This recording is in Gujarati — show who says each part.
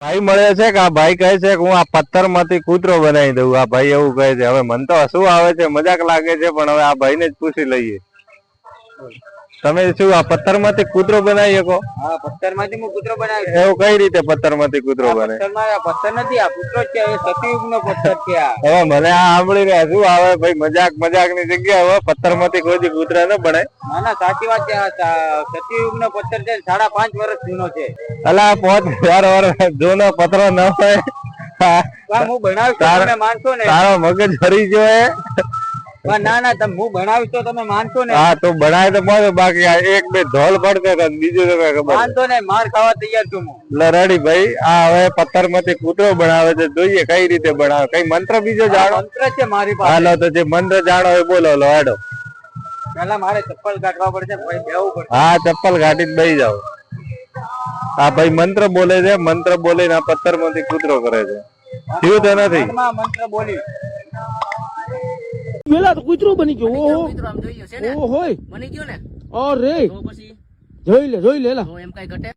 Speaker 1: ભાઈ મળે છે કે આ ભાઈ કહે છે કે હું આ પથ્થર માંથી કૂતરો બનાવી દઉં. આ ભાઈ એવું કહે છે. હવે મને તો હસવું આવે છે, મજાક લાગે છે, પણ હવે આ ભાઈને જ પૂછી લઈએ. તમે શું આ પથ્થર માંથી કૂતરો બનાવી શકો?
Speaker 2: હા, પથ્થર માંથી હું કૂતરો બનાવી.
Speaker 1: એવું કઈ રીતે પથ્થર માંથી કૂતરો બને?
Speaker 2: પથ્થર નથી, આ કૂતરો છે, એ સતયુગ નો પથ્થર છે.
Speaker 1: હવે મને આ સાંભળીને હસવું આવે ભાઈ. મજાક ની જગ્યાએ હવે પથ્થર માંથી કોઈ કૂતરા ન બને.
Speaker 2: ના ના, સાચી વાત છે. સતયુગ નો પથ્થર છે, 5.5 વર્ષ જૂનો છે.
Speaker 1: અલા 5,000 વર્ષ જૂનો પથ્થર ન હોય.
Speaker 2: હું બનાવીશ તો તમે માનશો ને.
Speaker 1: તારો મગજ ફરી ગયો.
Speaker 2: ના ના, હું બનાવીશ તો તમે માનશો ને.
Speaker 1: હા, તો બનાય તો મળે. બાકી આ એક બે ધોલ પડતો બીજું તો કઈ ખબર.
Speaker 2: માનતો ને, માર ખાવા તૈયાર છું હું.
Speaker 1: લરાડી ભાઈ, આ હવે પથ્થર માંથી કૂતરો બનાવે છે. જોઈએ કઈ રીતે બનાવે. કઈ મંત્ર બીજો જાણો?
Speaker 2: મંત્ર છે મારી પાસે.
Speaker 1: હાલો તો જે મંત્ર જાણો એ બોલો. લો હેડો.
Speaker 2: પેલા મારે ચપ્પલ કાઢવા પડશે, ભાઈ બેવું પડશે.
Speaker 1: હા, ચપ્પલ કાઢીને બેસી જાઓ. આ ભાઈ મંત્ર બોલે છે. મંત્ર બોલીને આ પથ્થર માંથી કૂતરો કરે છે. થયું તો નથી.
Speaker 2: મંત્ર બોલી
Speaker 3: પેલા તો કૂતરો બની ગયો. ઓહો હોય
Speaker 4: બની ગયો ને.
Speaker 3: અરે
Speaker 4: તો પછી
Speaker 3: જોઈ લે એલા.
Speaker 4: તો એમ કઈ ઘટે.